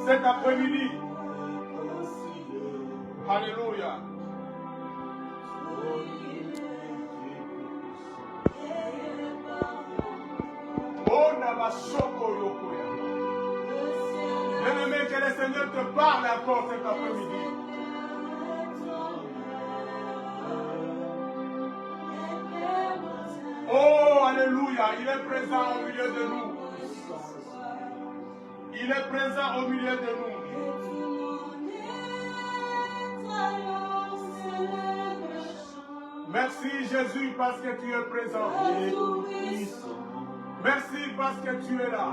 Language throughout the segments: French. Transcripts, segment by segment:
cet après-midi. Alléluia. Bien-aimé, que le Seigneur te parle encore cet après-midi. Oh, alléluia, il est présent au milieu de nous. Il est présent au milieu de nous. Merci Jésus parce que tu es présent. Merci parce que tu es là.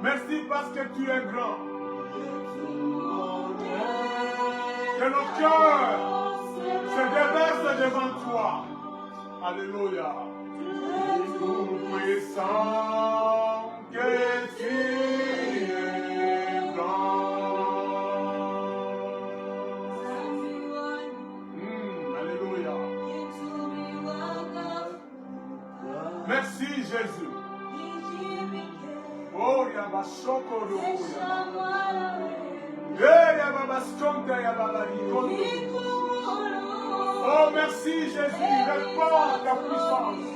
Merci parce que tu es grand. Que nos cœurs se déversent devant toi. Alléluia. Tout puissant que tu es grand. Alléluia. Merci Jésus. Oh, Yabashoko Oh, merci Jésus. Répands ta puissance.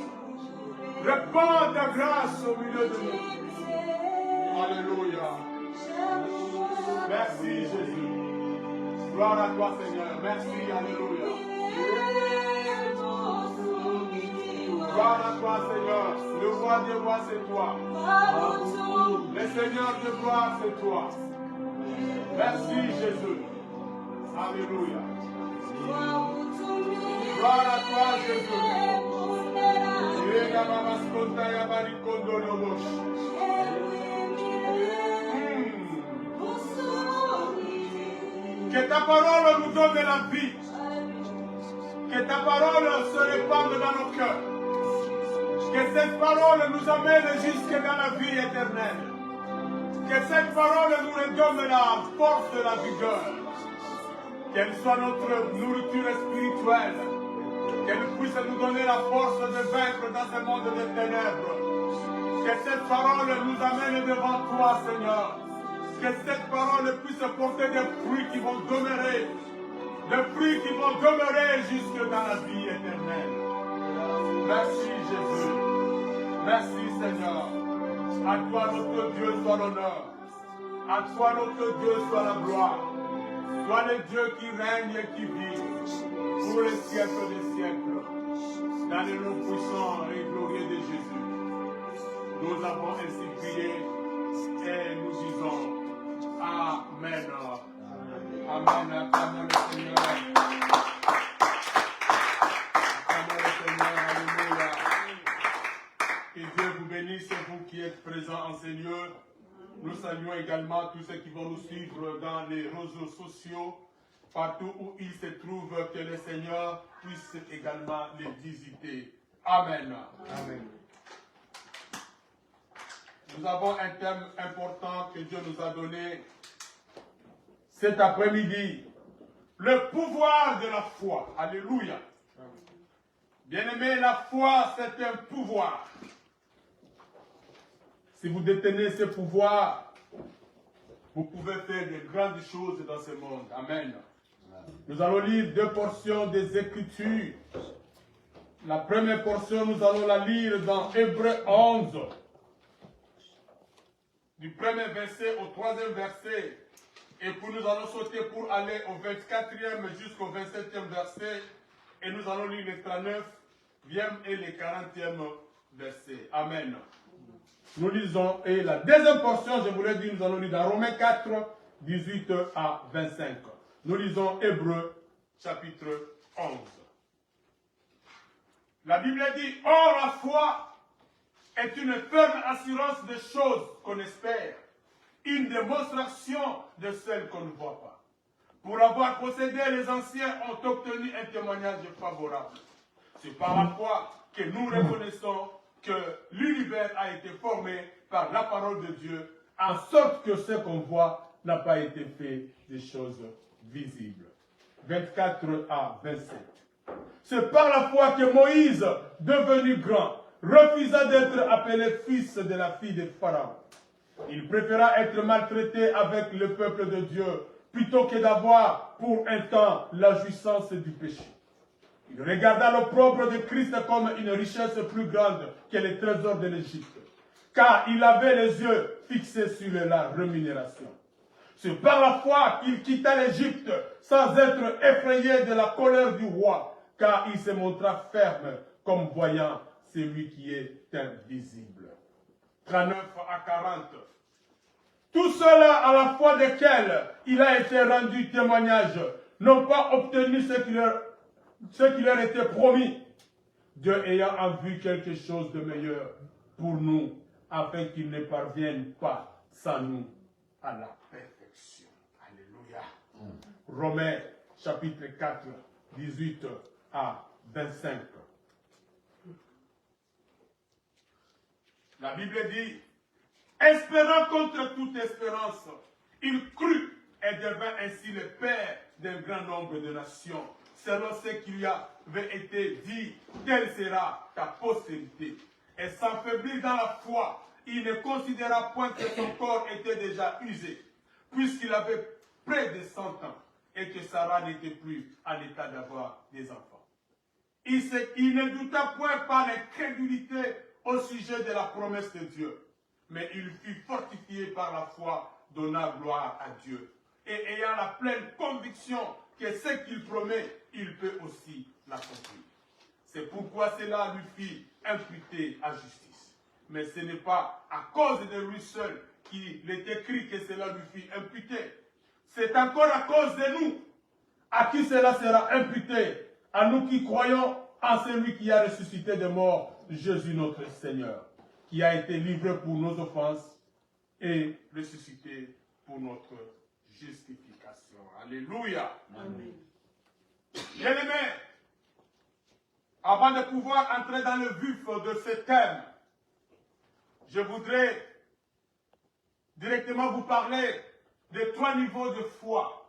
Répands ta grâce au milieu de nous. Alléluia. Merci Jésus. Gloire à toi Seigneur. Merci. Alléluia. Gloire à toi Seigneur. Le roi des rois c'est toi. Le Seigneur de gloire c'est toi. Merci Jésus. Alléluia. Gloire à toi Jésus. Que ta parole nous donne la vie. Que ta parole se répande dans nos cœurs. Que cette parole nous amène jusque dans la vie éternelle. Que cette parole nous redonne la force de la vigueur. Qu'elle soit notre nourriture spirituelle. Qu'elle puisse nous donner la force de vaincre dans ce monde de ténèbres. Que cette parole nous amène devant toi, Seigneur. Que cette parole puisse porter des fruits qui vont demeurer. Des fruits qui vont demeurer jusque dans la vie éternelle. Merci Jésus. Merci Seigneur. À toi notre Dieu soit l'honneur. À toi notre Dieu soit la gloire. Toi le Dieu qui règne et qui vit pour les siècles des siècles. Dans le nom puissant et glorieux de Jésus. Nous avons ainsi prié et nous disons Amen. Amen. Acclamons le Seigneur. Acclamons le Seigneur. Alléluia. Que Dieu vous bénisse, vous qui êtes présents en ces lieux. Nous saluons également tous ceux qui vont nous suivre dans les réseaux sociaux, partout où ils se trouvent, que le Seigneur puisse également les visiter. Amen. Amen. Nous avons un thème important que Dieu nous a donné cet après-midi. Le pouvoir de la foi. Alléluia. Bien-aimés, la foi, c'est un pouvoir. Si vous détenez ce pouvoir, vous pouvez faire de grandes choses dans ce monde. Amen. Nous allons lire deux portions des Écritures. La première portion, nous allons la lire dans Hébreux 11. Du premier verset au troisième verset. Et puis nous allons sauter pour aller au 24e jusqu'au 27e verset. Et nous allons lire les 39e et les 40e versets. Amen. Nous lisons, et la deuxième portion, je voulais dire, nous allons lire dans Romains 4, 18 à 25. Nous lisons Hébreux, chapitre 11. La Bible dit, or la foi est une ferme assurance des choses qu'on espère, une démonstration de celles qu'on ne voit pas. Pour avoir possédé, les anciens ont obtenu un témoignage favorable. C'est par la foi que nous reconnaissons que l'univers a été formé par la parole de Dieu, en sorte que ce qu'on voit n'a pas été fait des choses visibles. 24 à 27. C'est par la foi que Moïse, devenu grand, refusa d'être appelé fils de la fille de Pharaon. Il préféra être maltraité avec le peuple de Dieu plutôt que d'avoir pour un temps la jouissance du péché. Il regarda l'opprobre de Christ comme une richesse plus grande que les trésors de l'Égypte, car il avait les yeux fixés sur la rémunération. C'est par la foi qu'il quitta l'Égypte sans être effrayé de la colère du roi, car il se montra ferme comme voyant celui qui est invisible. 39 à 40. Tout cela à la foi desquels il a été rendu témoignage, n'ont pas obtenu ce qui leur était promis, Dieu ayant en vue quelque chose de meilleur pour nous, afin qu'ils ne parviennent pas sans nous à la perfection. Alléluia. Romains chapitre 4, 18 à 25. La Bible dit, espérant contre toute espérance, il crut et devint ainsi le père d'un grand nombre de nations, selon ce qui lui avait été dit, telle sera ta postérité. Et s'affaiblir dans la foi, il ne considéra point que son corps était déjà usé, puisqu'il avait près de 100 ans, et que Sarah n'était plus en état d'avoir des enfants. Il ne douta point par l'incrédulité au sujet de la promesse de Dieu, mais il fut fortifié par la foi, donnant gloire à Dieu, et ayant la pleine conviction que ce qu'il promet, il peut aussi l'accomplir. C'est pourquoi cela lui fit imputer à justice. Mais ce n'est pas à cause de lui seul qu'il est écrit que cela lui fit imputer. C'est encore à cause de nous, à qui cela sera imputé, à nous qui croyons en celui qui a ressuscité des morts, Jésus notre Seigneur, qui a été livré pour nos offenses et ressuscité pour notre justification. Alléluia. Amen. Bien-aimés, avant de pouvoir entrer dans le vif de ce thème, je voudrais directement vous parler de 3 niveaux de foi.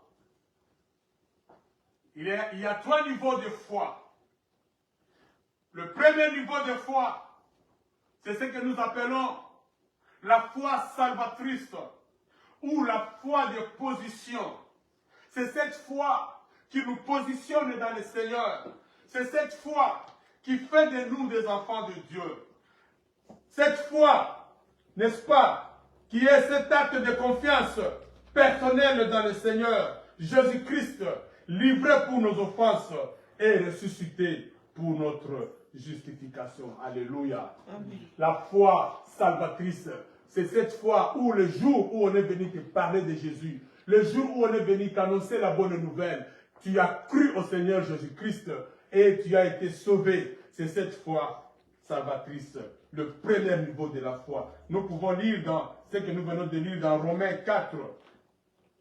Il y a 3 niveaux de foi. Le premier niveau de foi, c'est ce que nous appelons la foi salvatrice ou la foi de position. C'est cette foi qui nous positionne dans le Seigneur. C'est cette foi qui fait de nous des enfants de Dieu. Cette foi, n'est-ce pas, qui est cet acte de confiance personnelle dans le Seigneur, Jésus-Christ, livré pour nos offenses et ressuscité pour notre justification. Alléluia. Amen. La foi salvatrice, c'est cette foi où le jour où on est venu te parler de Jésus, le jour où on est venu t'annoncer la bonne nouvelle, tu as cru au Seigneur Jésus-Christ et tu as été sauvé. C'est cette foi salvatrice, le premier niveau de la foi. Nous pouvons lire dans ce que nous venons de lire dans Romains 4,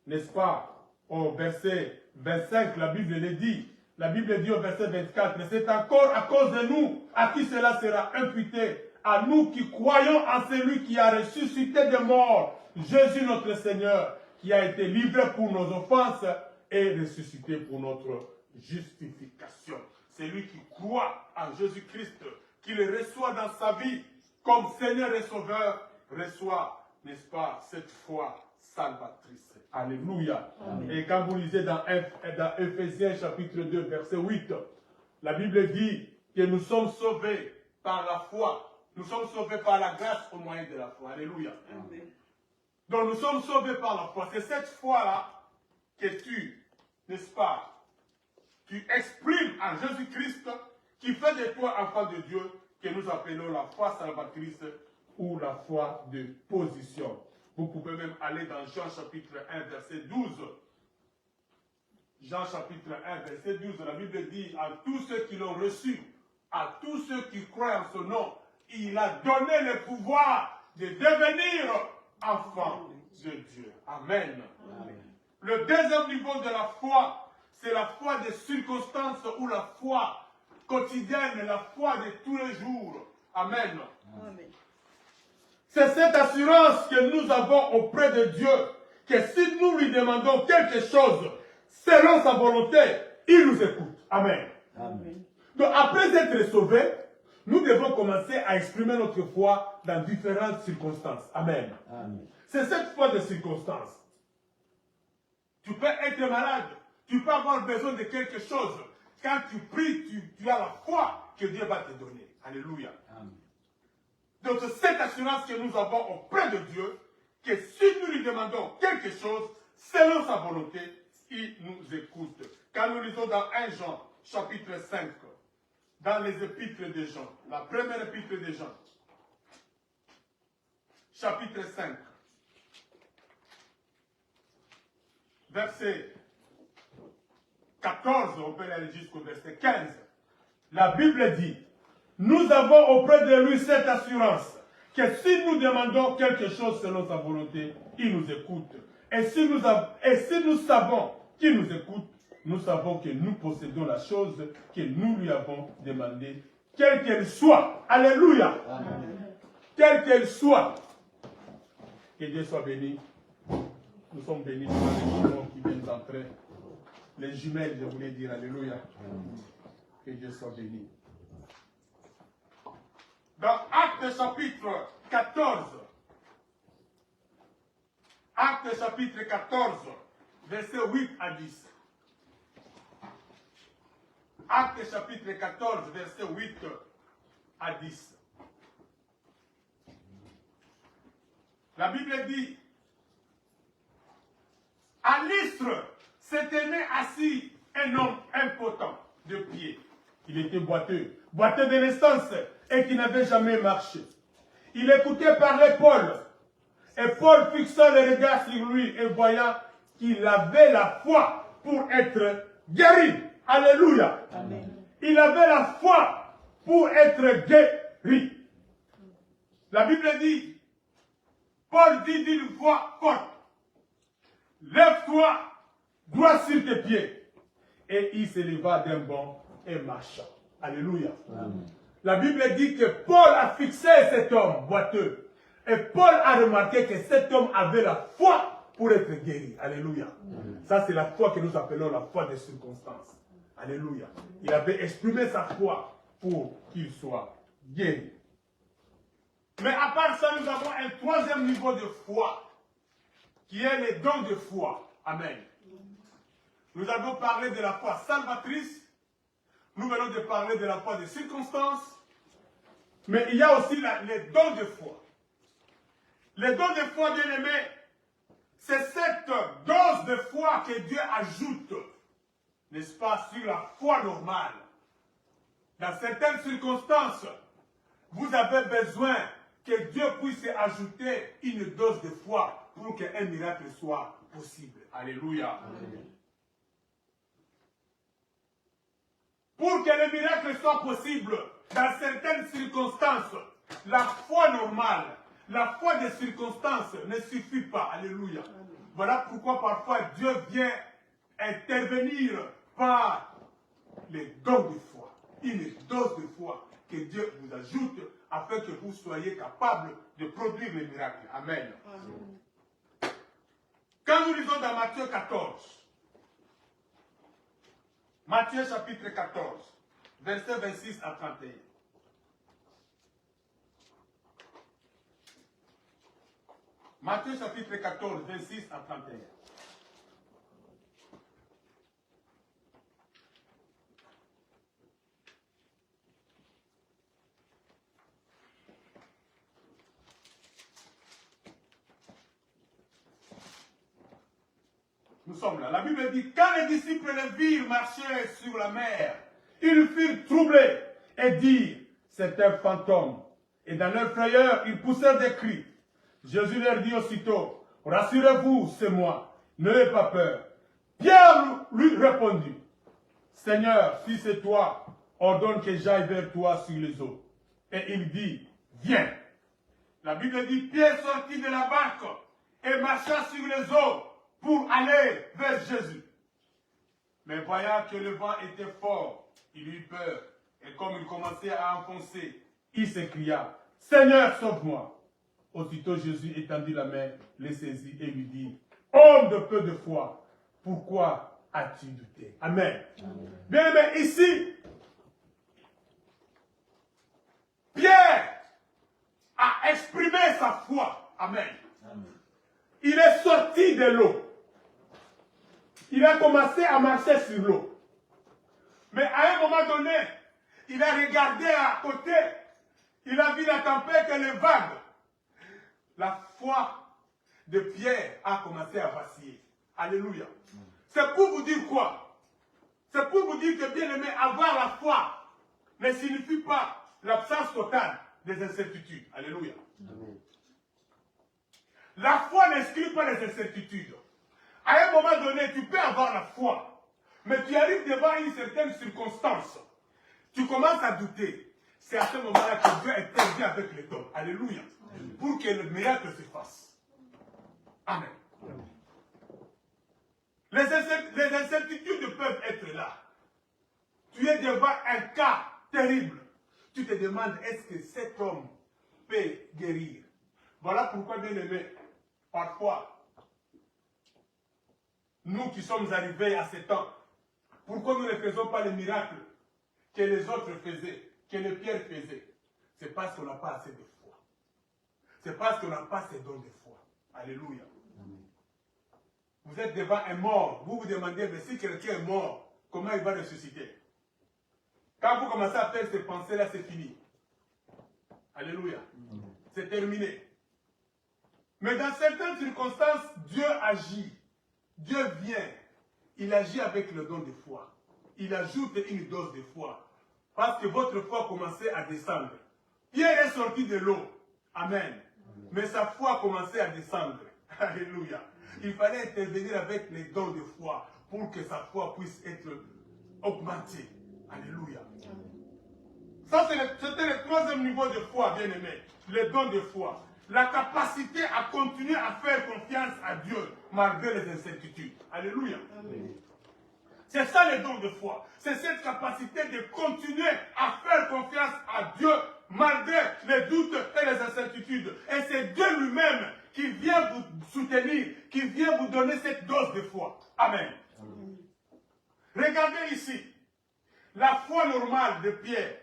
n'est-ce pas, au verset 25, la Bible le dit. La Bible dit au verset 24, c'est encore à cause de nous à qui cela sera imputé, à nous qui croyons en celui qui a ressuscité des morts, Jésus notre Seigneur, qui a été livré pour nos offenses et ressuscité pour notre justification. Celui qui croit en Jésus-Christ, qui le reçoit dans sa vie comme Seigneur et Sauveur, reçoit, n'est-ce pas, cette foi salvatrice. Alléluia. Amen. Et quand vous lisez dans Ephésiens chapitre 2, verset 8, la Bible dit que nous sommes sauvés par la foi. Nous sommes sauvés par la grâce au moyen de la foi. Alléluia. Amen. Donc nous sommes sauvés par la foi. C'est cette foi-là que tu, n'est-ce pas, tu exprimes en Jésus-Christ qui fait de toi enfant de Dieu, que nous appelons la foi salvatrice ou la foi de position. Vous pouvez même aller dans Jean chapitre 1, verset 12. Jean chapitre 1, verset 12, la Bible dit, à tous ceux qui l'ont reçu, à tous ceux qui croient en son nom, il a donné le pouvoir de devenir enfants de Dieu. Amen. Amen. Le deuxième niveau de la foi, c'est la foi des circonstances ou la foi quotidienne, la foi de tous les jours. Amen. Amen. C'est cette assurance que nous avons auprès de Dieu, que si nous lui demandons quelque chose selon sa volonté, il nous écoute. Amen. Amen. Donc après être sauvé, nous devons commencer à exprimer notre foi dans différentes circonstances. Amen. Amen. C'est cette foi de circonstances. Tu peux être malade, tu peux avoir besoin de quelque chose. Quand tu pries, tu as la foi que Dieu va te donner. Alléluia. Amen. Donc cette assurance que nous avons auprès de Dieu, que si nous lui demandons quelque chose, selon sa volonté, il nous écoute. Quand nous lisons dans 1 Jean, chapitre 5, dans les épîtres de Jean, la première épître de Jean, chapitre 5, verset 14, on peut aller jusqu'au verset 15. La Bible dit, nous avons auprès de lui cette assurance, que si nous demandons quelque chose selon sa volonté, il nous écoute. Et si nous savons qu'il nous écoute, nous savons que nous possédons la chose que nous lui avons demandée, quelle qu'elle soit. Alléluia. Amen. Quelle qu'elle soit. Que Dieu soit béni. Nous sommes bénis par les jumeaux qui viennent d'entrer. Les jumelles, je voulais dire. Alléluia. Que Dieu soit béni. Dans Actes chapitre 14, Actes chapitre 14, versets 8 à 10. Actes chapitre 14, versets 8 à 10. La Bible dit, à l'Istre s'était né assis un homme impotent de pied. Il était boiteux de naissance et qui n'avait jamais marché. Il écoutait parler Paul. Et Paul fixant le regard sur lui et voyant qu'il avait la foi pour être guéri. Alléluia. Amen. Il avait la foi pour être guéri. La Bible dit, Paul dit d'une voix forte, lève-toi, droit sur tes pieds. Et il se leva d'un bond et marcha. Alléluia. Amen. La Bible dit que Paul a fixé cet homme boiteux. Et Paul a remarqué que cet homme avait la foi pour être guéri. Alléluia. Amen. Ça, c'est la foi que nous appelons la foi des circonstances. Alléluia. Il avait exprimé sa foi pour qu'il soit guéri. Mais à part ça, nous avons un troisième niveau de foi, qui est les dons de foi. Amen. Nous avons parlé de la foi salvatrice. Nous venons de parler de la foi des circonstances. Mais il y a aussi les dons de foi. Les dons de foi, bien aimés, c'est cette dose de foi que Dieu ajoute, n'est-ce pas, sur la foi normale. Dans certaines circonstances, vous avez besoin que Dieu puisse ajouter une dose de foi pour qu'un miracle soit possible. Alléluia. Amen. Pour que le miracle soit possible, dans certaines circonstances, la foi normale, la foi des circonstances ne suffit pas. Alléluia. Amen. Voilà pourquoi parfois Dieu vient intervenir par les dons de foi. Une dose de foi que Dieu vous ajoute afin que vous soyez capable de produire les miracles. Amen. Amen. Quand nous lisons dans Matthieu 14, Matthieu chapitre 14, versets 26 à 31. Matthieu chapitre 14, 26 à 31. Nous sommes là. La Bible dit, quand les disciples les virent marcher sur la mer, ils furent troublés et dirent, c'est un fantôme. Et dans leur frayeur, ils poussèrent des cris. Jésus leur dit aussitôt, rassurez-vous, c'est moi, n'ayez pas peur. Pierre lui répondit, Seigneur, si c'est toi, ordonne que j'aille vers toi sur les eaux. Et il dit, viens. La Bible dit, Pierre sortit de la barque et marcha sur les eaux pour aller vers Jésus. Mais voyant que le vent était fort, il eut peur. Et comme il commençait à enfoncer, il s'écria, Seigneur, sauve-moi. Aussitôt Jésus étendit la main, le saisit et lui dit, homme de peu de foi, pourquoi as-tu douté? Amen. Amen. Bien aimé, ici, sa foi. Amen. Il est sorti de l'eau. Il a commencé à marcher sur l'eau. Mais à un moment donné, il a regardé à côté. Il a vu la tempête et les vagues. La foi de Pierre a commencé à vaciller. Alléluia. C'est pour vous dire quoi? C'est pour vous dire que, bien aimé, avoir la foi ne signifie pas l'absence totale des incertitudes. Alléluia. Amen. La foi n'exclut pas les incertitudes. À un moment donné, tu peux avoir la foi, mais tu arrives devant une certaine circonstance. Tu commences à douter. C'est à ce moment-là que Dieu intervient avec les dons. Alléluia. Amen. Pour que le miracle se fasse. Amen. Amen. Les incertitudes peuvent être là. Tu es devant un cas terrible. Tu te demandes, est-ce que cet homme peut guérir? Voilà pourquoi, bien aimé, parfois, nous qui sommes arrivés à ce temps, pourquoi nous ne faisons pas les miracles que les autres faisaient, que les pierres faisaient? C'est parce qu'on n'a pas assez de foi. C'est parce qu'on n'a pas ces dons de foi. Alléluia. Vous êtes devant un mort, vous vous demandez, mais si quelqu'un est mort, comment il va ressusciter? Quand vous commencez à faire ces pensées-là, c'est fini. Alléluia. C'est terminé. Mais dans certaines circonstances, Dieu agit. Dieu vient. Il agit avec le don de foi. Il ajoute une dose de foi. Parce que votre foi commençait à descendre. Pierre est sorti de l'eau. Amen. Mais sa foi commençait à descendre. Alléluia. Il fallait intervenir avec les dons de foi pour que sa foi puisse être augmentée. Alléluia. Ça, c'était le troisième niveau de foi, bien aimé. Les dons de foi. La capacité à continuer à faire confiance à Dieu malgré les incertitudes. Alléluia. C'est ça les dons de foi. C'est cette capacité de continuer à faire confiance à Dieu malgré les doutes et les incertitudes. Et c'est Dieu lui-même qui vient vous soutenir, qui vient vous donner cette dose de foi. Amen. Amen. Regardez ici. La foi normale de Pierre,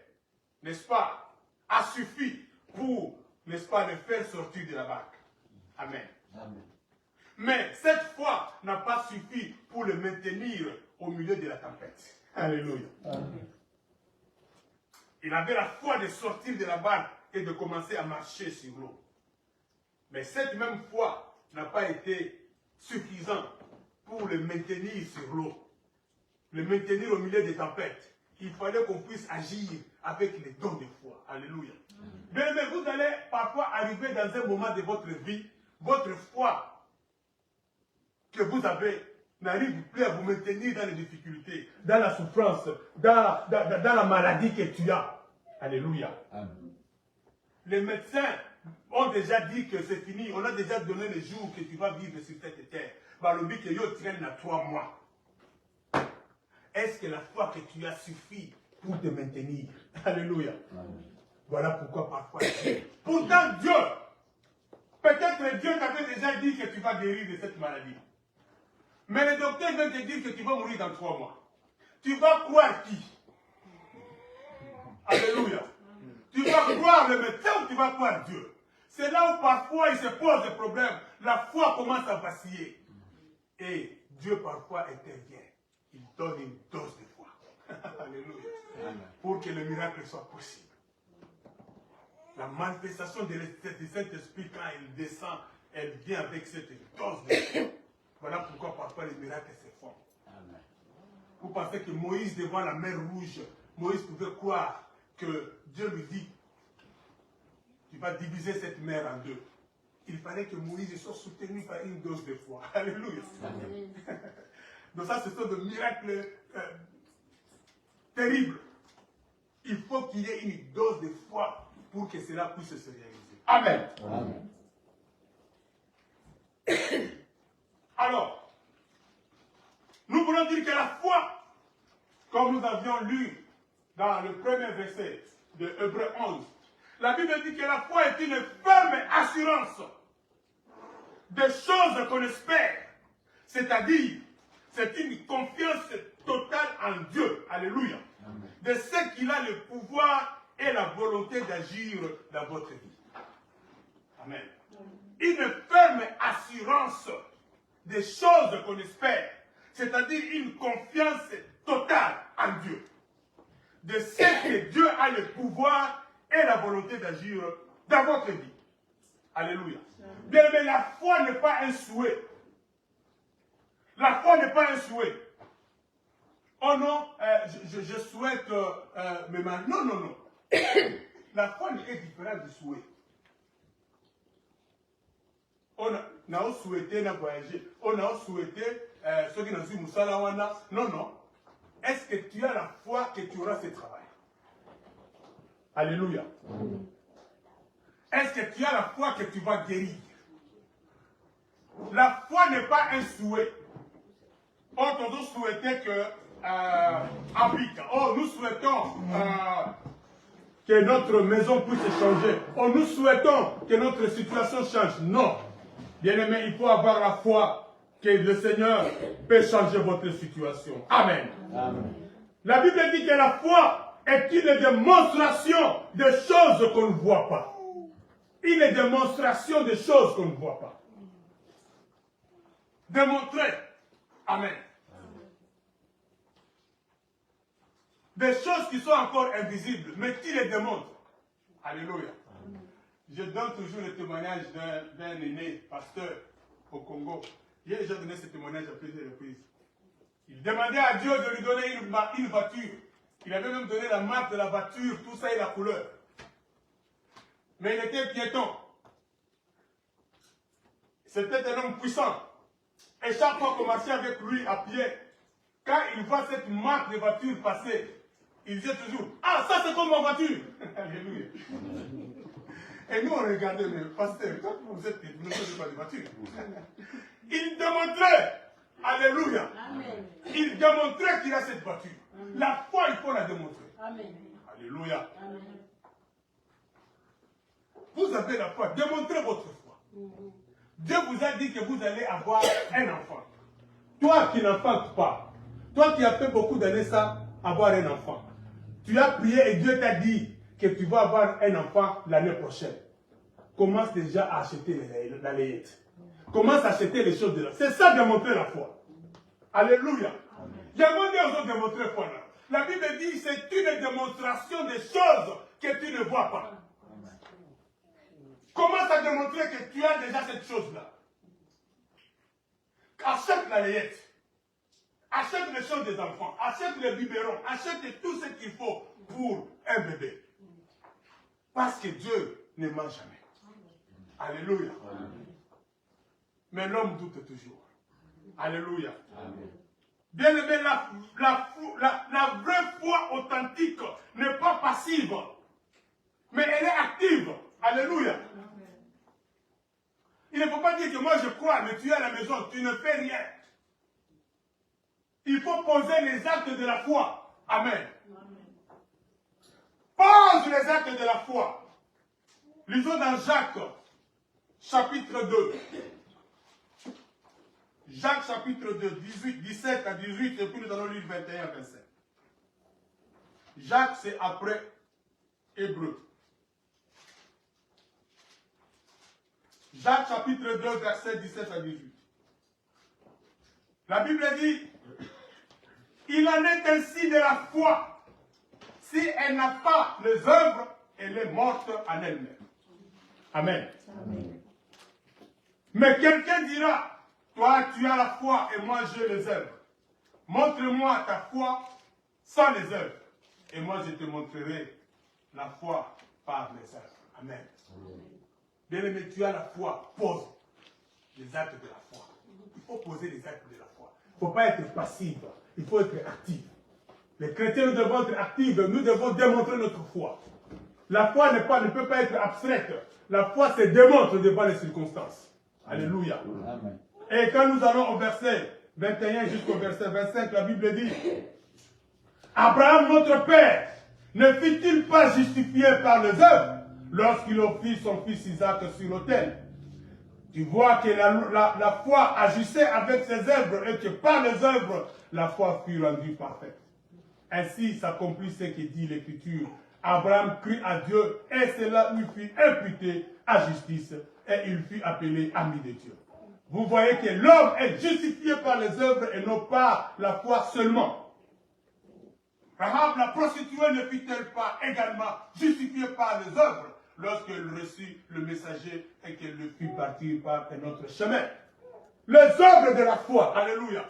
n'est-ce pas, a suffi pour, n'est-ce pas, le faire sortir de la barque. Amen. Amen. Mais cette foi n'a pas suffi pour le maintenir au milieu de la tempête. Alléluia. Amen. Il avait la foi de sortir de la barque et de commencer à marcher sur l'eau. Mais cette même foi n'a pas été suffisante pour le maintenir sur l'eau, le maintenir au milieu des tempêtes. Il fallait qu'on puisse agir avec les dons de foi. Alléluia. Mais vous allez parfois arriver dans un moment de votre vie, votre foi que vous avez n'arrive plus à vous maintenir dans les difficultés, dans la souffrance, dans la maladie que tu as. Alléluia. Amen. Les médecins ont déjà dit que c'est fini. On a déjà donné les jours que tu vas vivre sur cette terre. Le but que tu traînes à 3 mois. Est-ce que la foi que tu as suffit pour te maintenir? Alléluia. Amen. Voilà pourquoi parfois pourtant Dieu, peut-être Dieu t'avait déjà dit que tu vas guérir de cette maladie. Mais le docteur vient te dire que tu vas mourir dans 3 mois. Tu vas croire qui? Alléluia. Tu vas croire le médecin ou tu vas croire Dieu? C'est là où parfois il se pose des problèmes. La foi commence à vaciller. Et Dieu parfois intervient. Il donne une dose de foi. Alléluia. Amen. Pour que le miracle soit possible. La manifestation du Saint-Esprit, quand elle descend, elle vient avec cette dose de foi. Voilà pourquoi parfois les miracles se font. Amen. Vous pensez que Moïse, devant la mer Rouge, Moïse pouvait croire que Dieu lui dit, tu vas diviser cette mer en 2. Il fallait que Moïse soit soutenu par une dose de foi. Alléluia. Amen. Donc ça, ce sont des miracles terribles. Il faut qu'il y ait une dose de foi pour que cela puisse se réaliser. Amen. Amen. Alors, nous voulons dire que la foi, comme nous avions lu dans le premier verset de Hébreux 11, la Bible dit que la foi est une ferme assurance des choses qu'on espère. C'est-à-dire, c'est une confiance totale en Dieu. Alléluia. Amen. De ce qu'il a le pouvoir et la volonté d'agir dans votre vie. Amen. une ferme assurance des choses qu'on espère, c'est-à-dire une confiance totale en Dieu. De ce que Dieu a le pouvoir et la volonté d'agir dans votre vie. Alléluia. Bien, mais la foi n'est pas un souhait. La foi n'est pas un souhait. Oh non, je souhaite me marier. Non, non, non. La foi est différente du souhait. On a souhaité voyager. On a souhaité ceux qui n'ont su Moussalawana. Non, non. Est-ce que tu as la foi que tu auras ce travail? Alléluia. Est-ce que tu as la foi que tu vas guérir? La foi n'est pas un souhait. On doit souhaiter que nous souhaitons que notre maison puisse changer. Nous souhaitons que notre situation change. Non. Bien-aimé, il faut avoir la foi que le Seigneur peut changer votre situation. Amen. Amen. La Bible dit que la foi est une démonstration de choses qu'on ne voit pas. Une démonstration de choses qu'on ne voit pas. Démontrer. Amen. Des choses qui sont encore invisibles, mais qui les démontrent. Alléluia. Je donne toujours le témoignage d'un aîné, pasteur, au Congo. J'ai déjà donné ce témoignage à plusieurs reprises. Il demandait à Dieu de lui donner une voiture. Il avait même donné la marque de la voiture, tout ça et la couleur. Mais il était piéton. C'était un homme puissant. Et chaque fois qu'on marchait avec lui à pied, quand il voit cette marque de voiture passer, il disait toujours, ah, ça c'est comme ma voiture. Alléluia. Et nous on regardait, mais pasteur, quand vous êtes piéton, vous n'avez pas de voiture. Il démontrait, alléluia. Amen. Il démontrait qu'il a cette voiture. Amen. La foi, il faut la démontrer. Amen. Alléluia. Amen. Vous avez la foi, démontrez votre foi. Dieu vous a dit que vous allez avoir un enfant. Toi qui n'enfantes pas, toi qui as fait beaucoup d'années ça, avoir un enfant. Tu as prié et Dieu t'a dit que tu vas avoir un enfant l'année prochaine. Commence déjà à acheter la layette. Commence à acheter les choses de là. C'est ça démontrer la foi. Alléluia. J'aimerais aux autres démontrer la foi là. La Bible dit que c'est une démonstration des choses que tu ne vois pas. Commence à démontrer que tu as déjà cette chose-là. Achète la layette. Achète les choses des enfants. Achète les biberons. Achète tout ce qu'il faut pour un bébé. Parce que Dieu ne ment jamais. Alléluia. Amen. Mais l'homme doute toujours. Alléluia. Bien aimé, la vraie foi authentique n'est pas passive, mais elle est active. Alléluia. Il ne faut pas dire que moi je crois, mais tu es à la maison, tu ne fais rien. Il faut poser les actes de la foi. Amen. Pose les actes de la foi. Lisons dans Jacques, chapitre 2. Jacques chapitre 2, 17 à 18, et puis nous allons lire 21 à 27. Jacques, c'est après Hébreu. Jacques chapitre 2, verset 17 à 18. La Bible dit, il en est ainsi de la foi. Si elle n'a pas les œuvres, elle est morte en elle-même. Amen. Amen. Mais quelqu'un dira, toi tu as la foi et moi j'ai les œuvres. Montre-moi ta foi sans les œuvres. Et moi je te montrerai la foi par les œuvres. Amen. Bien-aimé, tu as la foi, pose les actes de la foi. Il faut poser les actes de la foi. Il ne faut pas être passif, il faut être actif. Les chrétiens, nous devons être actifs, nous devons démontrer notre foi. La foi ne peut pas être abstraite. La foi se démontre devant les circonstances. Alléluia. Amen. Et quand nous allons au verset 21 jusqu'au verset 25, la Bible dit, Abraham, notre père, ne fut-il pas justifié par les œuvres lorsqu'il offrit son fils Isaac sur l'autel? Tu vois que la foi agissait avec ses œuvres et que par les œuvres, la foi fut rendue parfaite. Ainsi s'accomplit ce que dit l'Écriture. Abraham crie à Dieu et cela lui fut imputé à justice et il fut appelé ami de Dieu. Vous voyez que l'homme est justifié par les œuvres et non pas la foi seulement. Rahab, la prostituée, ne fut-elle pas également justifiée par les œuvres lorsqu'elle reçut le messager et qu'elle le fit partir par un autre chemin? Les œuvres de la foi, alléluia.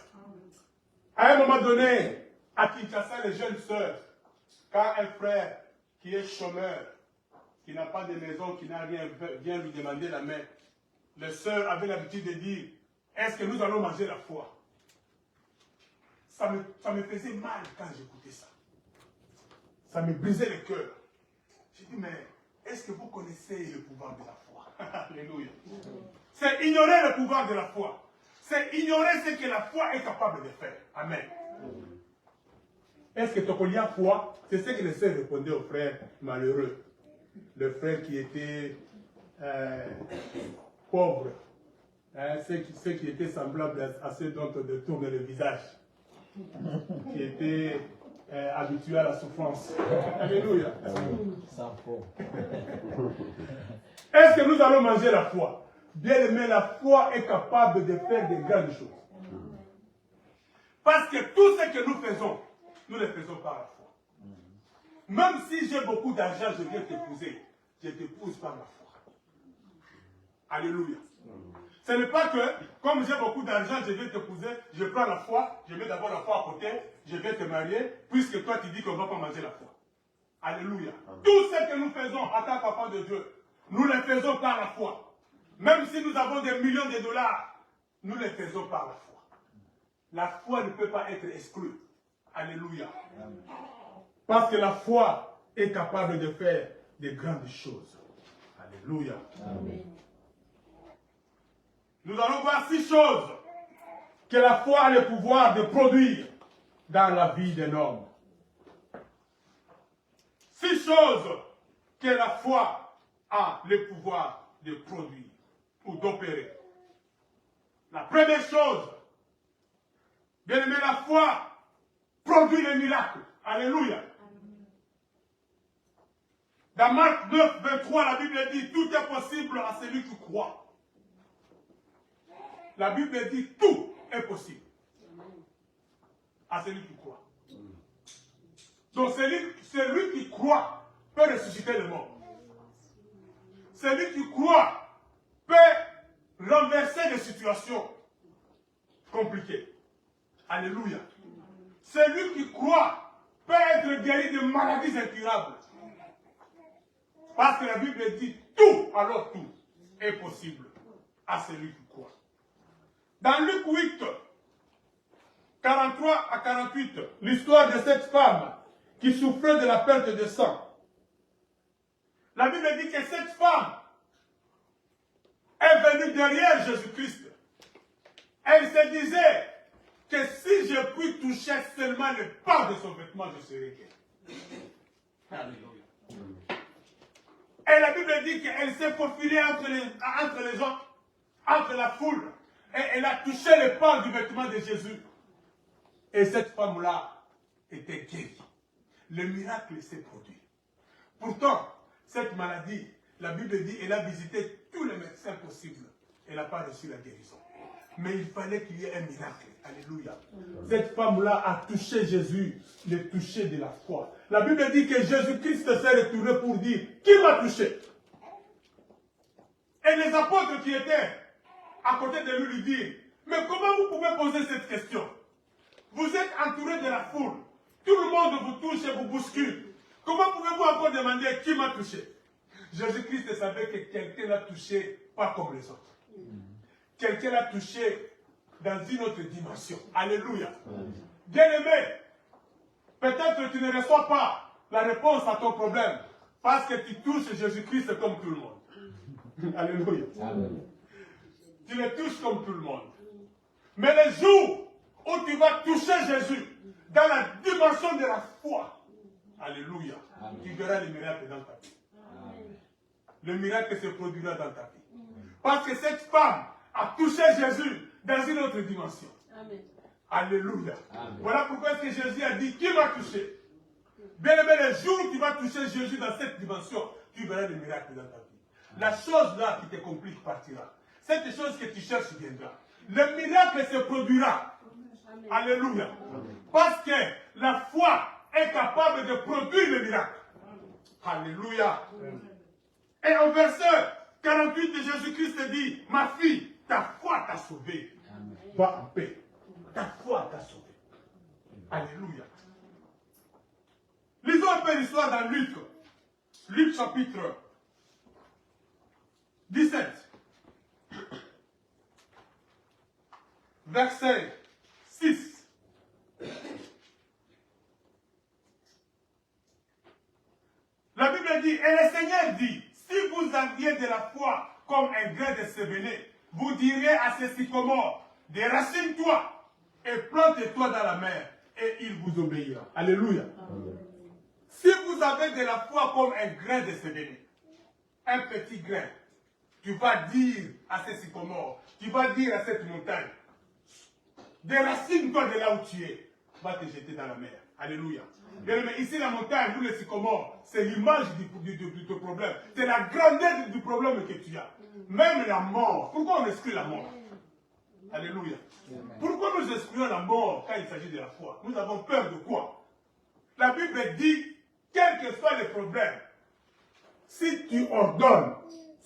À un moment donné, à Kinshasa, les jeunes sœurs, quand un frère qui est chômeur, qui n'a pas de maison, qui n'a rien, vient lui demander la main, les sœurs avaient l'habitude de dire, est-ce que nous allons manger la foi? Ça me faisait mal quand j'écoutais ça. Ça me brisait le cœur. J'ai dit, mais est-ce que vous connaissez le pouvoir de la foi? Alléluia. C'est ignorer le pouvoir de la foi. C'est ignorer ce que la foi est capable de faire. Amen. Est-ce que tu connais la foi? C'est ce que les sœurs répondaient aux frères malheureux. Le frère qui était pauvre. Hein, ceux qui étaient semblables à ceux dont on détourne le visage. Qui étaient habitués à la souffrance. Alléluia. Est-ce que nous allons manger la foi? Bien aimé, la foi est capable de faire de grandes choses. Parce que tout ce que nous faisons, nous le faisons par la foi. Même si j'ai beaucoup d'argent, je viens t'épouser. Je t'épouse par la foi. Alléluia. Ce n'est pas que, comme j'ai beaucoup d'argent, je viens t'épouser, je prends la foi, je mets d'abord la foi à côté, je vais te marier, puisque toi tu dis qu'on ne va pas manger la foi. Alléluia. Tout ce que nous faisons en tant qu'enfants de Dieu, nous le faisons par la foi. Même si nous avons des millions de dollars, nous le faisons par la foi. La foi ne peut pas être exclue. Alléluia. Parce que la foi est capable de faire de grandes choses. Alléluia. Amen. Nous allons voir 6 choses que la foi a le pouvoir de produire dans la vie d'un homme. 6 choses que la foi a le pouvoir de produire ou d'opérer. La première chose, bien aimé, la foi produit les miracles. Alléluia. Dans Marc 9, 23, la Bible dit, tout est possible à celui qui croit. La Bible dit, tout est possible à celui qui croit. Donc celui qui croit peut ressusciter le mort. Celui qui croit peut renverser des situations compliquées. Alléluia. Celui qui croit peut être guéri de maladies incurables. Parce que la Bible dit tout, alors tout est possible à celui qui croit. Dans Luc 8, 43 à 48, l'histoire de cette femme qui souffrait de la perte de sang. La Bible dit que cette femme est venue derrière Jésus-Christ. Elle se disait que si je puis toucher seulement le pas de son vêtement, je serai guéri. Alléluia. Et la Bible dit qu'elle s'est faufilée entre les gens, entre la foule, et elle a touché le pas du vêtement de Jésus. Et cette femme-là était guérie. Le miracle s'est produit. Pourtant, cette maladie, la Bible dit, elle a visité tous les médecins possibles. Elle n'a pas reçu la guérison. Mais il fallait qu'il y ait un miracle. Alléluia. Cette femme-là a touché Jésus, le toucher de la foi. La Bible dit que Jésus-Christ s'est retourné pour dire, qui m'a touché? Et les apôtres qui étaient à côté de lui disent, mais comment vous pouvez poser cette question? Vous êtes entouré de la foule. Tout le monde vous touche et vous bouscule. Comment pouvez-vous encore demander qui m'a touché? Jésus-Christ savait que quelqu'un l'a touché pas comme les autres. Quelqu'un l'a touché dans une autre dimension. Alléluia. Bien-aimé, peut-être que tu ne reçois pas la réponse à ton problème parce que tu touches Jésus-Christ comme tout le monde. Alléluia. Amen. Tu le touches comme tout le monde. Mais le jour où tu vas toucher Jésus dans la dimension de la foi, alléluia, amen, tu verras le miracle dans ta vie. Amen. Le miracle se produira dans ta vie. Parce que cette femme a touché Jésus dans une autre dimension. Amen. Alléluia. Amen. Voilà pourquoi est-ce que Jésus a dit, qui m'a touché? Bien aimé, le jour où tu vas toucher Jésus dans cette dimension, tu verras le miracle dans ta vie. la chose là qui te complique partira. Cette chose que tu cherches viendra. Le miracle se produira. Alléluia. Parce que la foi est capable de produire le miracle. Alléluia. Et au verset 48 de Jésus-Christ dit, ma fille, ta foi t'a sauvée. Va en paix. Ta foi t'a sauvée. Alléluia. Lisons un peu l'histoire dans Luc. Luc chapitre 17. Verset 6. La Bible dit, et le Seigneur dit, si vous aviez de la foi comme un grain de sévéné, vous diriez à ce sycomore, déracine-toi et plante-toi dans la mer, et il vous obéira. Alléluia. Si vous avez de la foi comme un grain de sévéné, un petit grain, tu vas dire à ce sycomore, tu vas dire à cette montagne, déracine-toi de là où tu es, va te jeter dans la mer. Alléluia. Mais ici, la montagne, ou le sycomore, c'est l'image du problème. C'est la grandeur du problème que tu as. Même la mort. Pourquoi on exclut la mort? Alléluia. Pourquoi nous excluons la mort quand il s'agit de la foi? Nous avons peur de quoi? La Bible dit, quel que soit le problème, si tu ordonnes,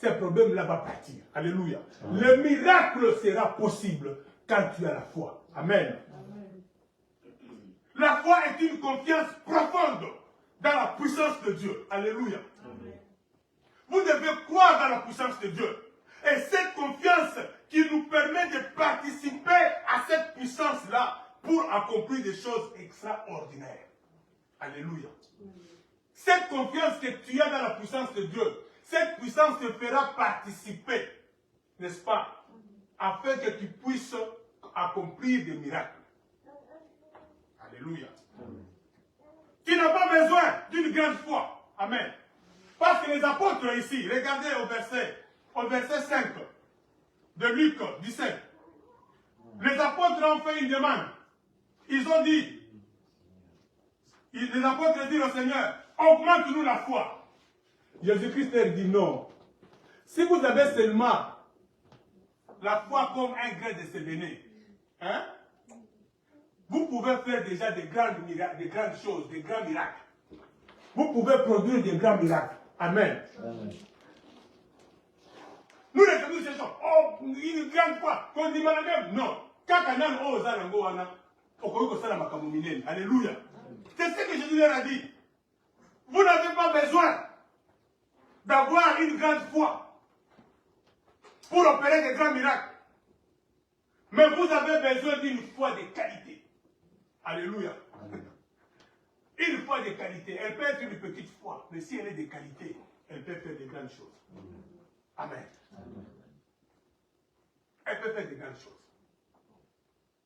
ce problème-là va partir. Alléluia. Le miracle sera possible quand tu as la foi. Amen. La foi est une confiance profonde dans la puissance de Dieu. Alléluia. Amen. Vous devez croire dans la puissance de Dieu. Et cette confiance qui nous permet de participer à cette puissance-là pour accomplir des choses extraordinaires. Alléluia. Cette confiance que tu as dans la puissance de Dieu, cette puissance te fera participer, n'est-ce pas, afin que tu puisses accomplir des miracles. Alléluia. Tu n'as pas besoin d'une grande foi. Amen. Parce que les apôtres ici, regardez au verset 5 de Luc 17. Les apôtres ont fait une demande. Ils ont dit, les apôtres disent au Seigneur, augmente-nous la foi. Jésus-Christ leur dit non. Si vous avez seulement la foi comme un grain de sévéné, hein, vous pouvez faire déjà des grandes choses, des grands miracles. Vous pouvez produire des grands miracles. Amen. Amen. Nous les cherchons. Oh, une grande foi. Qu'on dit même. Non. Quand on a un ozalango, alléluia. C'est ce que Jésus leur a dit. Vous n'avez pas besoin d'avoir une grande foi pour opérer des grands miracles. Mais vous avez besoin d'une foi de qualité. Alléluia. Une foi de qualité. Elle peut être une petite foi, mais si elle est de qualité, elle peut faire de grandes choses. Amen. Elle peut faire de grandes choses.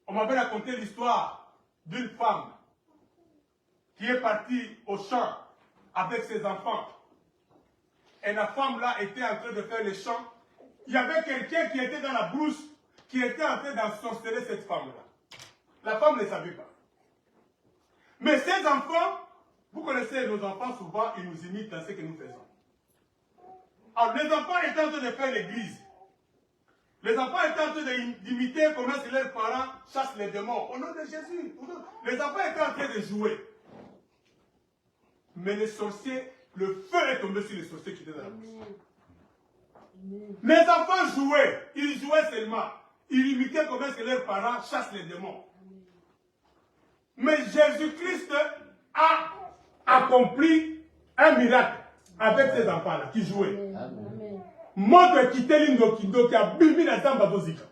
On m'avait raconté l'histoire d'une femme qui est partie au champ avec ses enfants. Et la femme là était en train de faire le champ. Il y avait quelqu'un qui était dans la brousse, qui était en train d'ensorceler cette femme-là. La femme ne savait pas. Mais ces enfants, vous connaissez nos enfants, souvent, ils nous imitent dans ce que nous faisons. Alors, les enfants étaient en train de faire l'église. Les enfants étaient en train d'imiter comment leurs parents chassent les démons. Au nom de Jésus. Les enfants étaient en train de jouer. Mais les sorciers, le feu est tombé sur les sorciers qui étaient dans la bouche. Les enfants jouaient. Ils jouaient seulement. Ils imitaient comment leurs parents chassent les démons. Mais Jésus-Christ a accompli un miracle avec ces enfants-là qui jouaient. Montre qui t'est qui a bimi la zamba dosika.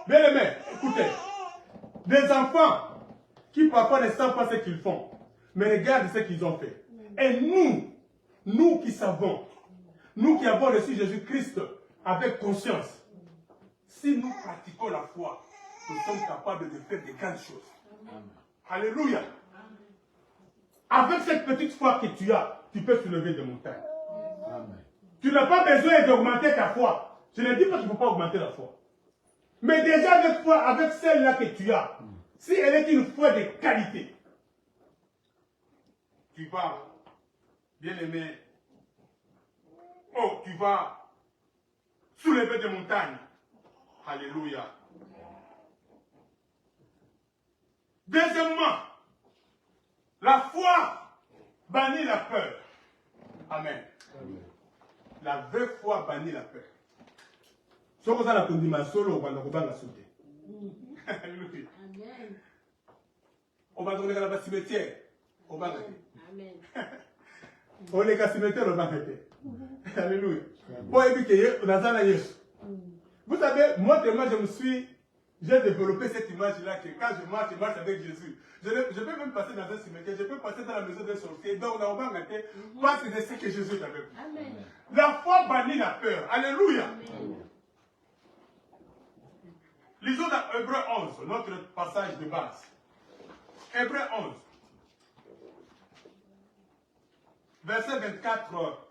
Bien aimé, écoutez. Des enfants qui parfois ne savent pas ce qu'ils font. Mais regarde ce qu'ils ont fait. Et nous qui savons, nous qui avons reçu Jésus-Christ avec conscience, si nous pratiquons la foi, nous sommes capables de faire de grandes choses. Alléluia. Avec cette petite foi que tu as, tu peux soulever des montagnes. Amen. Tu n'as pas besoin d'augmenter ta foi. Je ne dis pas qu'il ne faut pas augmenter la foi. Mais déjà avec celle-là que tu as, si elle est une foi de qualité, tu vas, bien aimé, Oh, tu vas soulever des montagnes. Alléluia. Deuxièmement, la foi bannit la peur. Amen. La vraie foi bannit la peur. Ce que ça la condima solo, on va la sauter. Alléluia. On va donner dans la cimetière. On va arrêter. Amen. On est qu'à cimetière, on va arrêter. Alléluia. Bon, et puis, vous savez, moi, tellement j'ai développé cette image-là que quand je marche avec Jésus. Je peux même passer dans un cimetière, je peux passer dans la maison des sorciers. Donc, on va arrêter parce que je sais que Jésus est avec moi. Amen. La foi bannit la peur. Alléluia. Amen. Lisons dans Hébreux 11, notre passage de base. Hébreux 11. Verset 24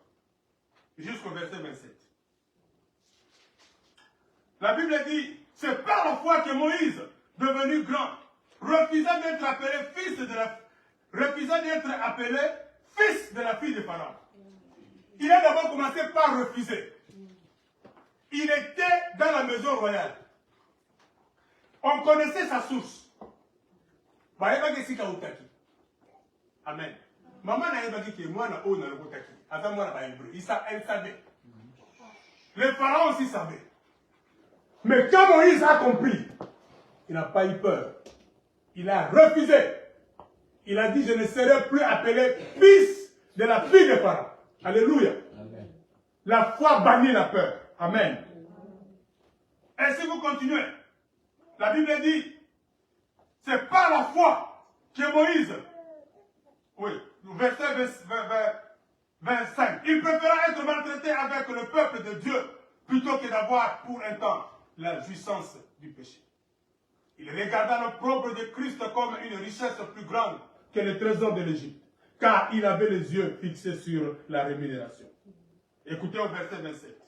jusqu'au verset 27. La Bible dit, c'est par la foi que Moïse, devenu grand, refusa d'être appelé fils de la fille de Pharaon. Il a d'abord commencé par refuser. Il était dans la maison royale. On connaissait sa source. Amen. Maman n'a pas dit que moi, je n'ai pas dit. Elle savait. Le pharaon aussi savait. Mais quand Moïse a compris, il n'a pas eu peur. Il a refusé. Il a dit, je ne serai plus appelé fils de la fille de Pharaon. Alléluia. Amen. La foi bannit la peur. Amen. Et si vous continuez, la Bible dit, c'est par la foi que Moïse, oui, verset 25, il préféra être maltraité avec le peuple de Dieu plutôt que d'avoir pour un temps la jouissance du péché. Il regarda l'opprobre de Christ comme une richesse plus grande que les trésors de l'Égypte, car il avait les yeux fixés sur la rémunération. Écoutez au verset 27.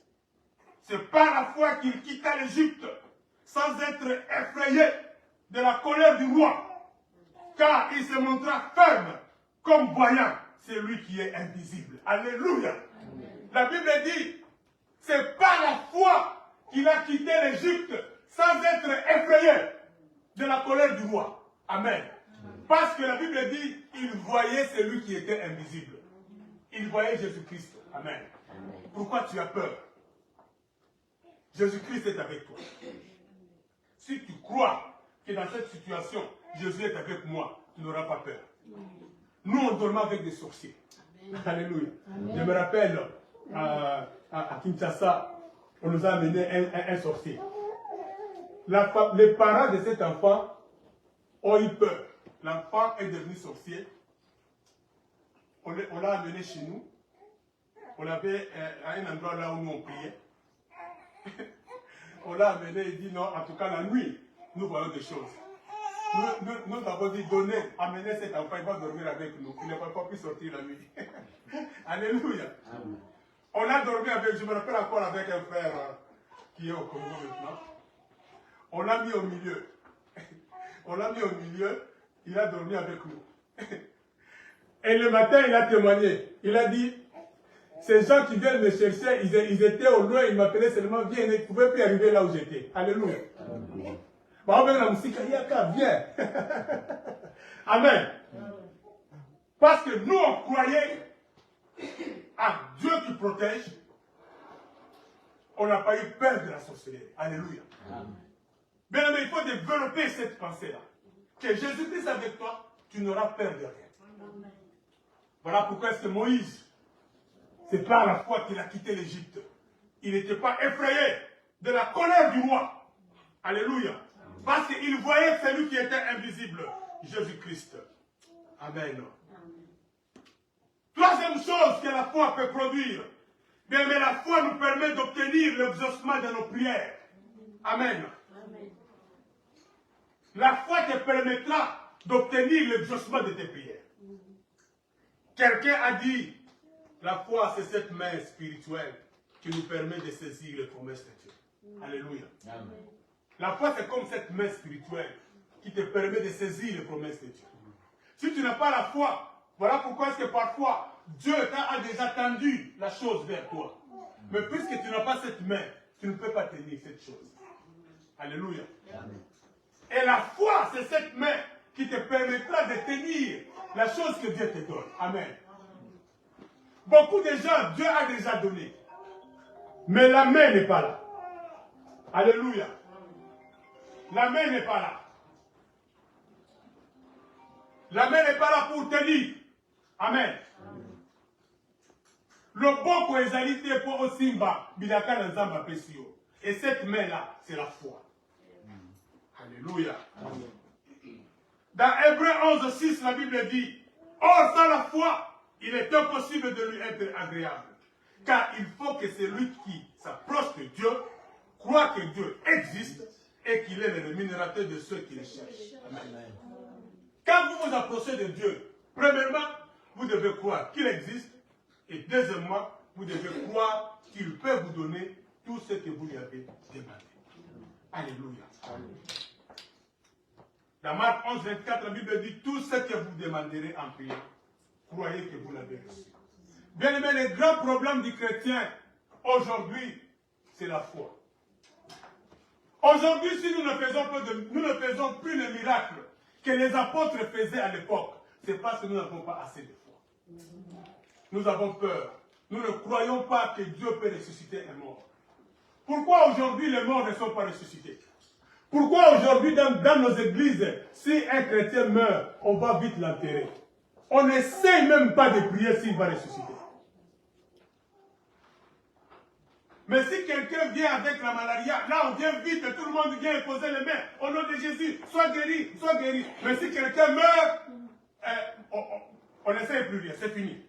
C'est par la foi qu'il quitta l'Égypte sans être effrayé de la colère du roi, car il se montra ferme comme voyant celui qui est invisible. Alléluia. Amen. La Bible dit, c'est par la foi qu'il a quitté l'Égypte sans être effrayé de la colère du roi. Amen. Parce que la Bible dit, il voyait celui qui était invisible. Il voyait Jésus-Christ. Amen. Pourquoi tu as peur? Jésus-Christ est avec toi. Si tu crois que dans cette situation, Jésus est avec moi, tu n'auras pas peur. Nous, on dormait avec des sorciers. Amen. Alléluia. Amen. Je me rappelle, à Kinshasa, on nous a amené un sorcier. Les parents de cet enfant ont eu peur. L'enfant est devenu sorcier. On l'a amené chez nous. On avait un endroit là où nous on priait. On l'a amené et dit non, en tout cas la nuit, nous voyons des choses. Nous avons dit donner, amener cet enfant, il va dormir avec nous. Il ne va pas plus sortir la nuit. Alléluia. Amen. On a dormi avec, je me rappelle encore avec un frère qui est au Congo maintenant. On l'a mis au milieu. On l'a mis au milieu, il a dormi avec nous. Et le matin, il a témoigné. Il a dit, ces gens qui viennent me chercher, ils étaient au loin, ils m'appelaient seulement, viens, ils ne pouvaient plus arriver là où j'étais. Alléluia. Viens. Amen. Parce que nous, on croyait à Dieu qui protège. On n'a pas eu peur de la sorcellerie. Alléluia. Bien aimé, il faut développer cette pensée-là. Que Jésus-Christ avec toi, tu n'auras peur de rien. Voilà pourquoi est-ce que Moïse, c'est par la foi qu'il a quitté l'Égypte. Il n'était pas effrayé de la colère du roi. Alléluia. Parce qu'il voyait celui qui était invisible, Jésus-Christ. Amen. Troisième chose que la foi peut produire, bien, mais la foi nous permet d'obtenir l'exaucement de nos prières. Amen. La foi te permettra d'obtenir l'exaucement de tes prières. Quelqu'un a dit, la foi c'est cette main spirituelle qui nous permet de saisir les promesses de Dieu. Alléluia. Amen. La foi c'est comme cette main spirituelle qui te permet de saisir les promesses de Dieu. Si tu n'as pas la foi, voilà pourquoi est-ce que parfois Dieu a déjà tendu la chose vers toi. Mais puisque tu n'as pas cette main, tu ne peux pas tenir cette chose. Alléluia. Et la foi, c'est cette main qui te permettra de tenir la chose que Dieu te donne. Amen. Beaucoup de gens, Dieu a déjà donné. Mais la main n'est pas là. Alléluia. La main n'est pas là. La main n'est pas là pour tenir. Amen. Le boko ezalité pour Osimba, Bidaka Nzamba Pesio. Et cette main-là, c'est la foi. Alléluia. Dans Hébreux 11, 6, la Bible dit, or sans la foi, il est impossible de lui être agréable. Car il faut que celui qui s'approche de Dieu croit que Dieu existe et qu'il est le rémunérateur de ceux qui le cherchent. Amen. Quand vous vous approchez de Dieu, premièrement, vous devez croire qu'il existe. Et deuxièmement, vous devez croire qu'il peut vous donner tout ce que vous lui avez demandé. Alléluia. Dans Marc 11, 24, la Bible dit, tout ce que vous demanderez en priant, croyez que vous l'avez reçu. Bien aimé, le grand problème du chrétien aujourd'hui, c'est la foi. Aujourd'hui, si nous ne faisons plus les miracles que les apôtres faisaient à l'époque, c'est parce que nous n'avons pas assez de foi. Nous avons peur. Nous ne croyons pas que Dieu peut ressusciter un mort. Pourquoi aujourd'hui les morts ne sont pas ressuscités? Pourquoi aujourd'hui dans nos églises, si un chrétien meurt, on va vite l'enterrer? On n'essaie même pas de prier s'il va ressusciter. Mais si quelqu'un vient avec la malaria, là on vient vite, tout le monde vient poser les mains au nom de Jésus, sois guéri, sois guéri. Mais si quelqu'un meurt, on n'essaie plus rien, c'est fini.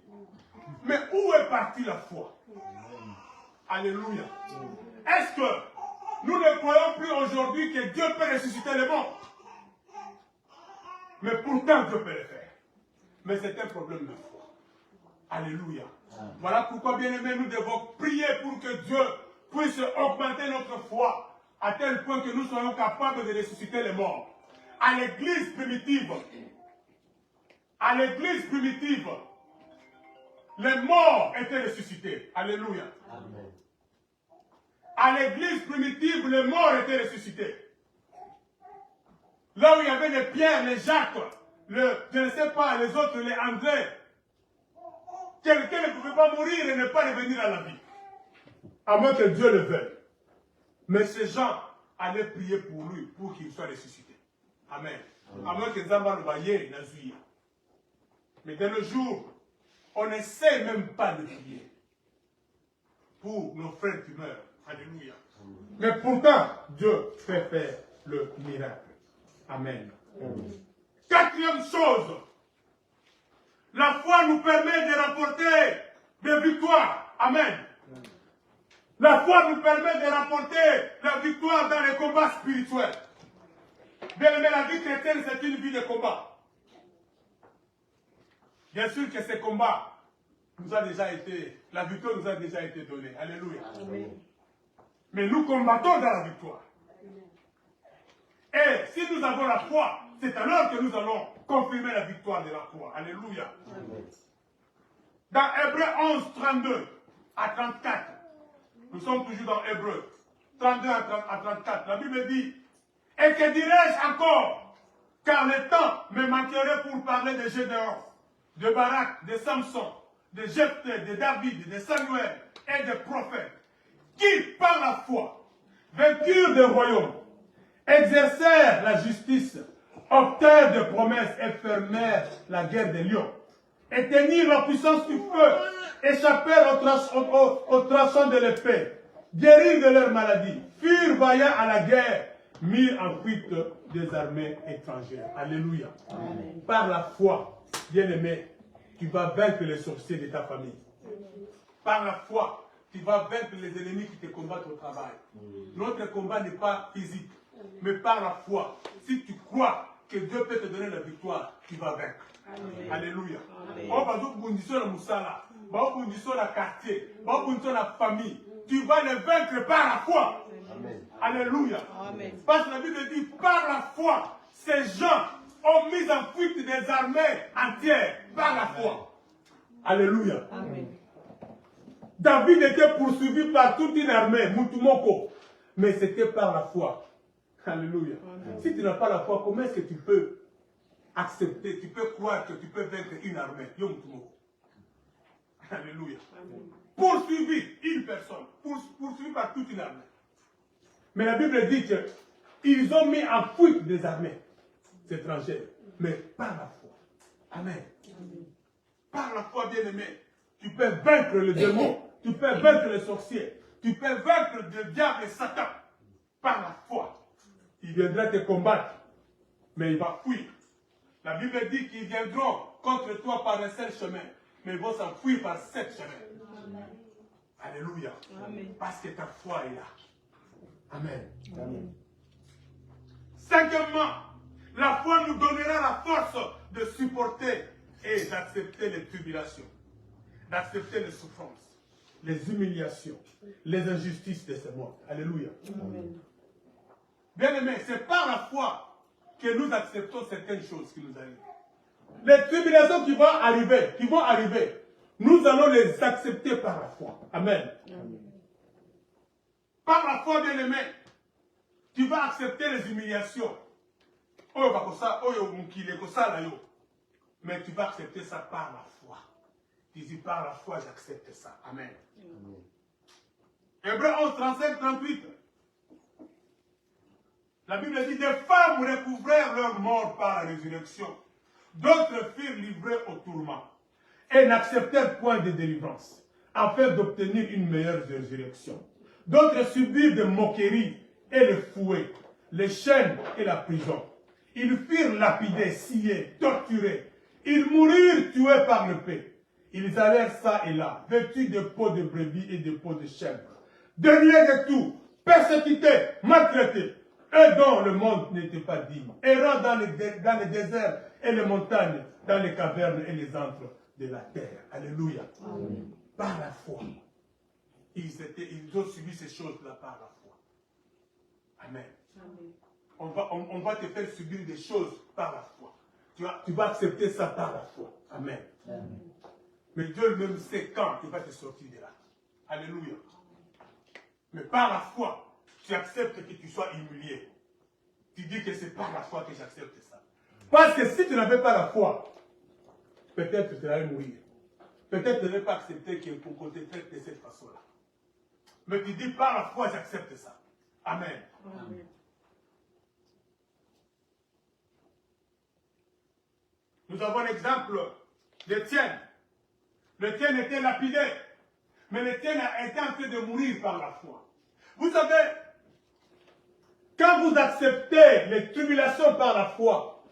Mais où est partie la foi? Alléluia. Est-ce que nous ne croyons plus aujourd'hui que Dieu peut ressusciter les morts? Mais pourtant Dieu peut le faire. Mais c'est un problème de foi. Alléluia. Voilà pourquoi, bien aimés, nous devons prier pour que Dieu puisse augmenter notre foi à tel point que nous soyons capables de ressusciter les morts. À l'église primitive, les morts étaient ressuscités. Alléluia. Amen. À l'église primitive, les morts étaient ressuscités. Là où il y avait les Pierre, les Jacques, je ne sais pas, les autres, les André, quelqu'un ne pouvait pas mourir et ne pas revenir à la vie. À moins que Dieu le veuille. Mais ces gens allaient prier pour lui, pour qu'il soit ressuscité. Amen. À moins que Zamba le voyait, Nazuya. Mais de nos jours, on n'essaie même pas de prier pour nos frères qui meurent. Alléluia. Mais pourtant, Dieu fait faire le miracle. Amen. Quatrième chose, la foi nous permet de remporter des victoires. Amen. La foi nous permet de remporter la victoire dans les combats spirituels. Bien aimé, la vie chrétienne, c'est une vie de combat. Bien sûr que ces combats nous a déjà été, la victoire nous a déjà été donnée. Alléluia. Amen. Mais nous combattons dans la victoire. Et si nous avons la foi, c'est alors que nous allons confirmer la victoire de la foi. Alléluia. Amen. Dans Hébreux 11, 32 à 34, nous sommes toujours dans Hébreux 32 à 34, la Bible dit, et que dirais-je encore, car le temps me manquerait pour parler de Gédéon, de Barak, de Samson, de Jephthé, de David, de Samuel et des prophètes, qui, par la foi, vainquirent des royaumes, exercèrent la justice, obtinrent des promesses et fermèrent la guerre des lions, éteignirent la puissance du feu, échappèrent au tranchant de l'épée, guérirent de leur maladie, furent vaillants à la guerre, mirent en fuite des armées étrangères. Alléluia. Amen. Par la foi, bien-aimé, tu vas vaincre les sorciers de ta famille. Par la foi, tu vas vaincre les ennemis qui te combattent au travail. Notre combat n'est pas physique, mais par la foi. Si tu crois que Dieu peut te donner la victoire, tu vas vaincre. Amen. Alléluia. On va la moussala, la quartier, la famille. Tu vas les vaincre par la foi. Amen. Alléluia. Amen. Parce que la Bible dit, par la foi, ces gens ont mis en fuite des armées entières par la foi. Alléluia. Amen. Dans David était poursuivi par toute une armée, Mutumoko. Mais c'était par la foi. Alléluia. Si tu n'as pas la foi, comment est-ce que tu peux accepter, tu peux croire que tu peux vaincre une armée? Yo Mutumoko. Alléluia. Poursuivi, une personne, poursuivi par toute une armée. Mais la Bible dit qu'ils ont mis en fuite des armées étrangères, mais par la foi. Amen. Par la foi, bien-aimé, tu peux vaincre le démon, tu peux vaincre les sorciers, tu peux vaincre le diable et Satan par la foi. Il viendra te combattre, mais il va fuir. La Bible dit qu'ils viendront contre toi par un seul chemin, mais ils vont s'enfuir par 7 chemins. Amen. Alléluia. Amen. Parce que ta foi est là. Amen. Amen. Cinquièmement, la foi nous donnera la force de supporter et d'accepter les tribulations, d'accepter les souffrances, les humiliations, les injustices de ce monde. Alléluia. Amen. Bien-aimés, c'est par la foi que nous acceptons certaines choses qui nous arrivent. Les tribulations qui vont arriver, nous allons les accepter par la foi. Amen. Amen. Par la foi, bien-aimé, tu vas accepter les humiliations. Mais tu vas accepter ça par la foi. Tu dis par la foi, j'accepte ça. Amen. Hébreux 11, 35, 38. La Bible dit, des femmes recouvrèrent leur mort par la résurrection. D'autres furent livrés au tourment et n'acceptèrent point de délivrance, afin d'obtenir une meilleure résurrection. D'autres subirent des moqueries et le fouet, les chaînes et la prison. Ils furent lapidés, sciés, torturés. Ils moururent tués par l'épée. Ils allèrent ça et là, vêtus de peaux de brebis et de peaux de chèvre. Déniés de tout, persécutés, maltraités, eux dont le monde n'était pas digne, errant dans les déserts et les montagnes, dans les cavernes et les antres de la terre. Alléluia. Amen. Par la foi. Ils ont subi ces choses-là par la foi. Amen. Amen. On va te faire subir des choses par la foi. Tu vas accepter ça par la foi. Amen. Amen. Mais Dieu lui-même sait quand tu vas te sortir de là. Alléluia. Mais par la foi, tu acceptes que tu sois humilié. Tu dis que c'est par la foi que j'accepte ça. Parce que si tu n'avais pas la foi, peut-être tu allais mourir. Peut-être tu n'allais pas accepter qu'on te traite de cette façon-là. Mais tu dis par la foi, j'accepte ça. Amen. Amen. Nous avons l'exemple d'Étienne. L'Étienne était lapidé. Mais l'Étienne était en train de mourir par la foi. Vous savez, quand vous acceptez les tribulations par la foi,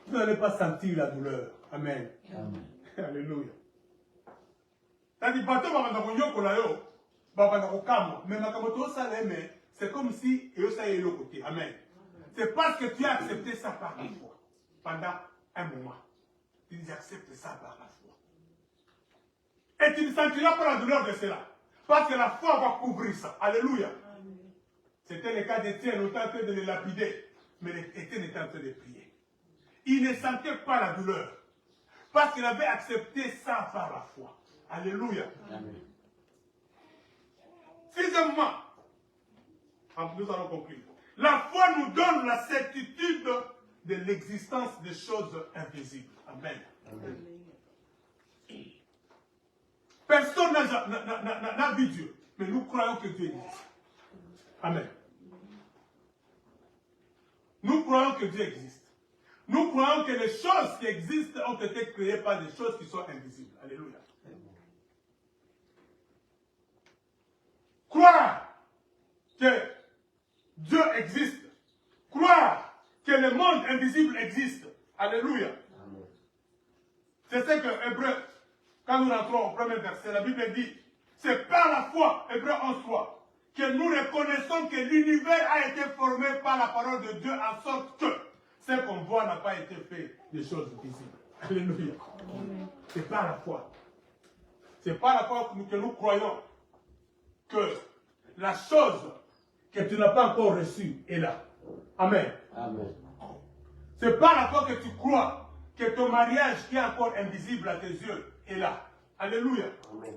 vous n'allez pas sentir la douleur. Amen. Amen. Alléluia. C'est comme si Amen. C'est parce que tu as accepté ça par la foi pendant un moment. Tu acceptes ça par la foi. Et tu ne sentiras pas la douleur de cela. Parce que la foi va couvrir ça. Alléluia. C'était le cas d'Étienne, on était en train de le lapider. Mais Étienne était en train de prier. Il ne sentait pas la douleur. Parce qu'il avait accepté ça par la foi. Alléluia. Amen. Sixièmement, nous allons conclure. La foi nous donne la certitude de l'existence des choses invisibles. Amen. Amen. Personne n'a vu Dieu, mais nous croyons que Dieu existe. Amen. Nous croyons que Dieu existe. Nous croyons que les choses qui existent ont été créées par des choses qui sont invisibles. Alléluia. Croire que Dieu existe. Croire que le monde invisible existe. Alléluia. C'est ce que Hébreux, quand nous rentrons au premier verset, la Bible dit, c'est par la foi, Hébreux 11:3, que nous reconnaissons que l'univers a été formé par la parole de Dieu en sorte que ce qu'on voit n'a pas été fait de choses visibles. Alléluia. C'est par la foi. C'est par la foi que nous croyons que la chose que tu n'as pas encore reçue est là. Amen. Amen. C'est par la foi que tu crois que ton mariage qui est encore invisible à tes yeux est là. Alléluia. Amen.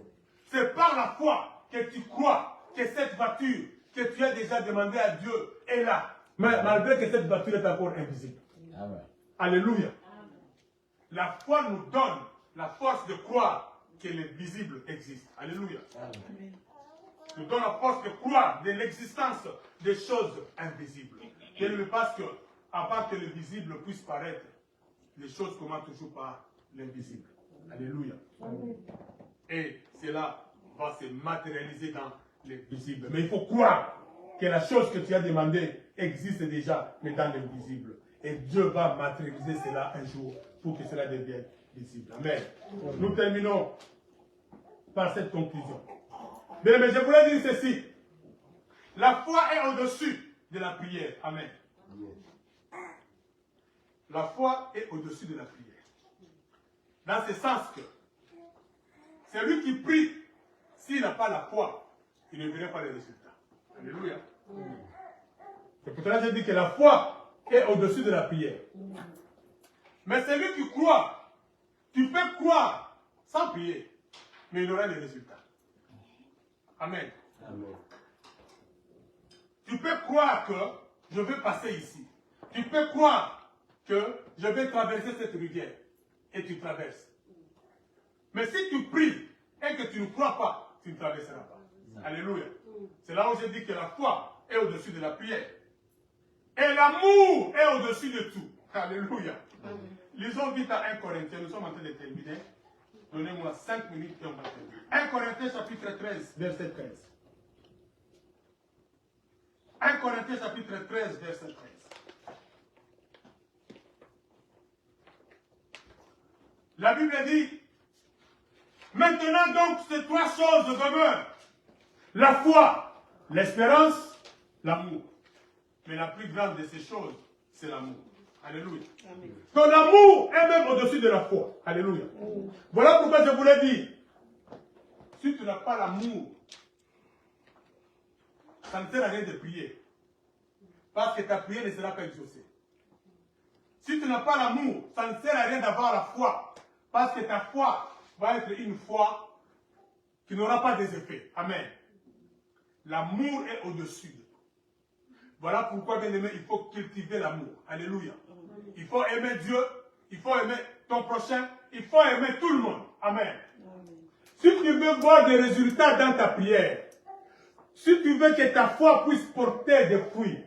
C'est par la foi que tu crois que cette voiture que tu as déjà demandé à Dieu est là. Malgré que cette voiture est encore invisible. Amen. Alléluia. Amen. La foi nous donne la force de croire que le visible existe. Alléluia. Amen. Nous donne la force de croire de l'existence des choses invisibles. Parce que, avant que le visible puisse paraître, les choses commencent toujours par l'invisible. Alléluia. Amen. Et cela va se matérialiser dans le visible. Mais il faut croire que la chose que tu as demandée existe déjà, mais dans l'invisible. Et Dieu va matérialiser cela un jour pour que cela devienne visible. Amen. Nous terminons par cette conclusion. Bien, mais je voulais dire ceci. La foi est au-dessus de la prière. Amen. La foi est au-dessus de la prière. Dans ce sens que celui qui prie, s'il n'a pas la foi, il ne verra pas les résultats. Alléluia. C'est pour cela que je dis que la foi est au-dessus de la prière. Mais celui qui croit, tu peux croire sans prier, mais il aura les résultats. Amen. Amen. Tu peux croire que je vais passer ici. Tu peux croire que je vais traverser cette rivière. Et tu traverses. Mais si tu pries et que tu ne crois pas, tu ne traverseras pas. Alléluia. C'est là où je dis que la foi est au-dessus de la prière. Et l'amour est au-dessus de tout. Alléluia. Lisons vite à 1 Corinthiens. Nous sommes en train de terminer. Donnez-moi 5 minutes et on va terminer. 1 Corinthiens chapitre 13, verset 13. 1 Corinthiens chapitre 13, verset 13. La Bible dit, maintenant donc ces trois choses demeurent. La foi, l'espérance, l'amour. Mais la plus grande de ces choses, c'est l'amour. Alléluia. Amen. Donc l'amour est même au-dessus de la foi. Alléluia. Amen. Voilà pourquoi je voulais dire, si tu n'as pas l'amour, ça ne sert à rien de prier. Parce que ta prière ne sera pas exaucée. Si tu n'as pas l'amour, ça ne sert à rien d'avoir la foi. Parce que ta foi va être une foi qui n'aura pas des effets. Amen. L'amour est au-dessus de tout. Voilà pourquoi, bien aimé, il faut cultiver l'amour. Alléluia. Il faut aimer Dieu, il faut aimer ton prochain, il faut aimer tout le monde. Amen. Si tu veux voir des résultats dans ta prière, si tu veux que ta foi puisse porter des fruits,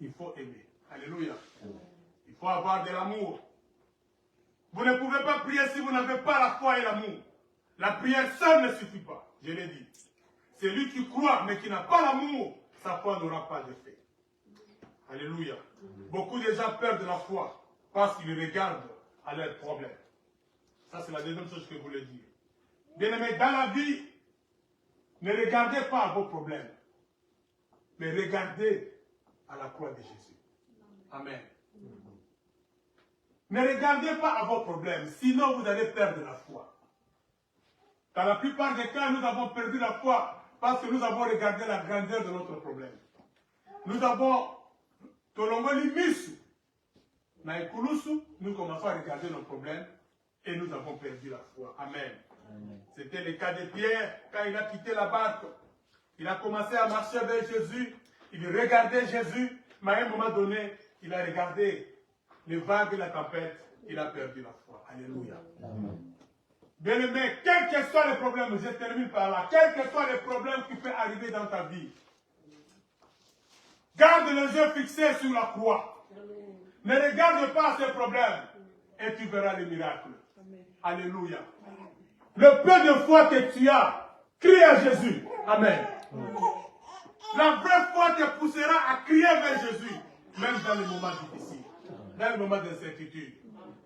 il faut aimer. Alléluia. Il faut avoir de l'amour. Vous ne pouvez pas prier si vous n'avez pas la foi et l'amour. La prière seule ne suffit pas. Je l'ai dit. Celui qui croit mais qui n'a pas l'amour, sa foi n'aura pas d'effet. Alléluia. Beaucoup de gens perdent la foi parce qu'ils regardent à leurs problèmes. Ça, c'est la deuxième chose que je voulais dire. Bien aimé, dans la vie, ne regardez pas à vos problèmes, mais regardez à la croix de Jésus. Amen. Ne regardez pas à vos problèmes, sinon vous allez perdre la foi. Dans la plupart des cas, nous avons perdu la foi parce que nous avons regardé la grandeur de notre problème. Nous avons tolongo limisu. Nous commençons à regarder nos problèmes et nous avons perdu la foi. Amen. C'était le cas de Pierre quand il a quitté la barque. Il a commencé à marcher vers Jésus. Il regardait Jésus, mais à un moment donné, il a regardé les vagues et la tempête. Il a perdu la foi. Alléluia. Bien aimé, quels que soient les problèmes, je termine par là, quels que soient les problèmes qui peuvent arriver dans ta vie, garde les yeux fixés sur la croix. Ne regarde pas ces problèmes et tu verras les miracles. Alléluia. Le peu de foi que tu as, crie à Jésus. Amen. La vraie foi te poussera à crier vers Jésus, même dans les moments difficiles, dans les moments d'incertitude.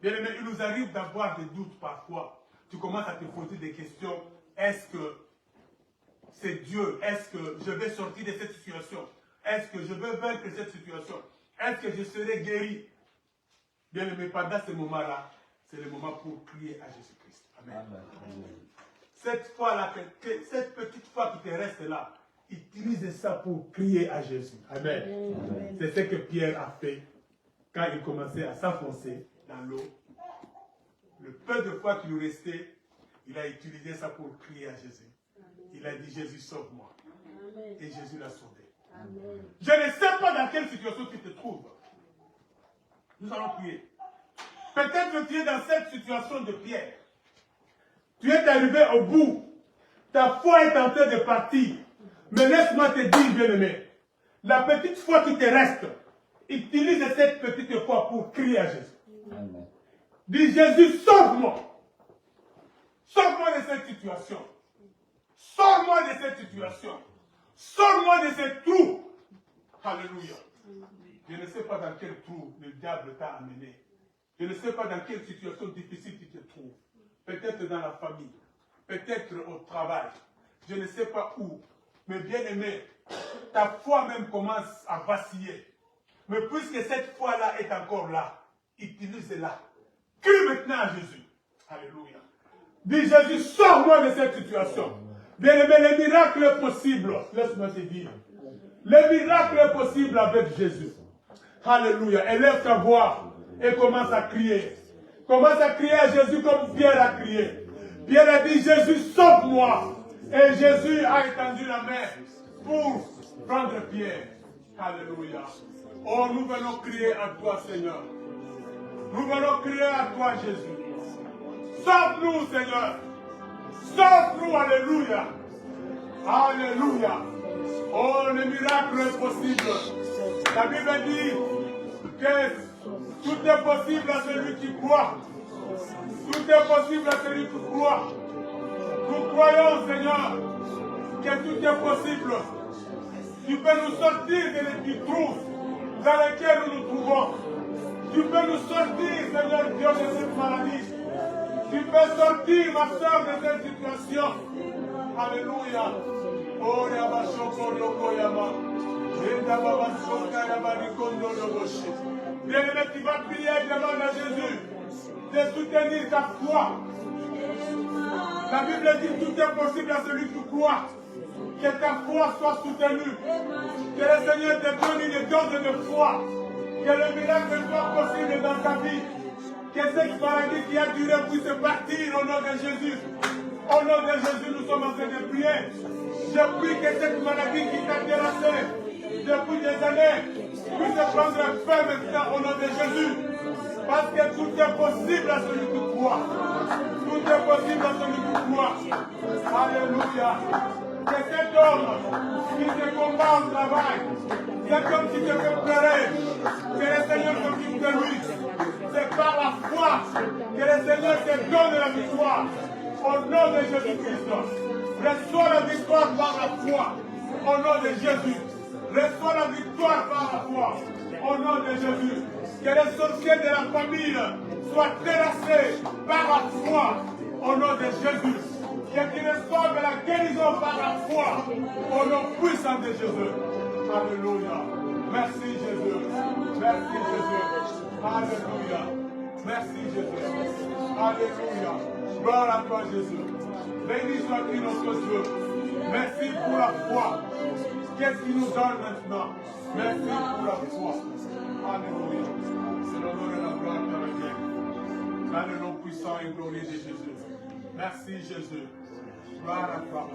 Bien aimé, il nous arrive d'avoir des doutes parfois. Tu commences à te poser des questions. Est-ce que c'est Dieu? Est-ce que je vais sortir de cette situation? Est-ce que je vais vaincre cette situation? Est-ce que je serai guéri? Bien aimé, pendant ce moment-là, c'est le moment pour crier à Jésus-Christ. Amen. Cette foi-là, cette petite foi qui te reste là, utilise ça pour crier à Jésus. Amen. C'est ce que Pierre a fait quand il commençait à s'enfoncer dans l'eau. Le peu de foi qui lui restait, il a utilisé ça pour crier à Jésus. Il a dit, Jésus, sauve-moi. Et Jésus l'a sauvé. Amen. Je ne sais pas dans quelle situation tu te trouves. Nous allons prier. Peut-être que tu es dans cette situation de Pierre. Tu es arrivé au bout. Ta foi est en train de partir. Mais laisse-moi te dire, bien-aimé, la petite foi qui te reste, utilise cette petite foi pour crier à Jésus. Amen. Dis, Jésus, sauve-moi. Sauve-moi de cette situation. Sors-moi de cette situation. Sors-moi de ce trou. Alléluia. Je ne sais pas dans quel trou le diable t'a amené. Je ne sais pas dans quelle situation difficile tu te trouves. Peut-être dans la famille. Peut-être au travail. Je ne sais pas où. Mais bien aimé, ta foi même commence à vaciller. Mais puisque cette foi-là est encore là, utilise-la. Crie maintenant à Jésus. Alléluia. Dis Jésus, sors-moi de cette situation. Bien aimé, le miracle est possible. Laisse-moi te dire. Le miracle est possible avec Jésus. Alléluia. Élève ta voix et commence à crier. Commence à crier à Jésus comme Pierre a crié. Pierre a dit, Jésus, sauve-moi. Et Jésus a étendu la main pour prendre Pierre. Alléluia. Oh, nous venons crier à toi, Seigneur. Nous venons crier à toi, Jésus. Sauve-nous, Seigneur. Sauve-nous, alléluia. Alléluia. Oh, le miracle est possible. La Bible dit que tout est possible à celui qui croit. Tout est possible à celui qui croit. Nous croyons, Seigneur, que tout est possible. Tu peux nous sortir du trou dans lequel nous nous trouvons. Tu peux nous sortir, Seigneur Dieu, de cette maladie. Tu peux sortir, ma soeur, de cette situation. Alléluia. Oh, bien-aimé, tu vas prier, demande à Jésus de soutenir ta foi. La Bible dit tout est possible à celui qui croit. Que ta foi soit soutenue. Que le Seigneur te donne une dose de foi. Que le miracle soit possible dans ta vie. Que cette maladie qui a duré puisse partir au nom de Jésus. Au nom de Jésus, nous sommes en train de prier. Je prie que cette maladie qui t'a terrassé depuis des années puisse prendre fin maintenant au nom de Jésus. Parce que tout est possible à celui qui croit. Tout est possible à celui qui croit. Alléluia. Que cet homme qui te combat au travail, cet homme qui te fait pleurer, que le Seigneur s'occupe de lui. C'est par la foi que le Seigneur te donne la victoire. Au nom de Jésus-Christ. Reçois la victoire par la foi. Au nom de Jésus. Reçois la victoire par la foi. Au nom de Jésus. Que les sorciers de la famille soient terrassés par la foi. Au nom de Jésus. Que tu reçoives la guérison par la foi. Au nom puissant de Jésus. Alléluia. Merci Jésus. Merci Jésus. Alléluia. Merci Jésus. Alléluia. Gloire à toi Jésus. Béni sois-tu notre Dieu. Merci pour la foi. Qu'est-ce qu'il nous donne maintenant? Merci pour la foi. Alléluia. C'est l'honneur et la gloire de la vie. Dans le nom puissant et glorieux de Jésus. Merci Jésus. Gloire à toi.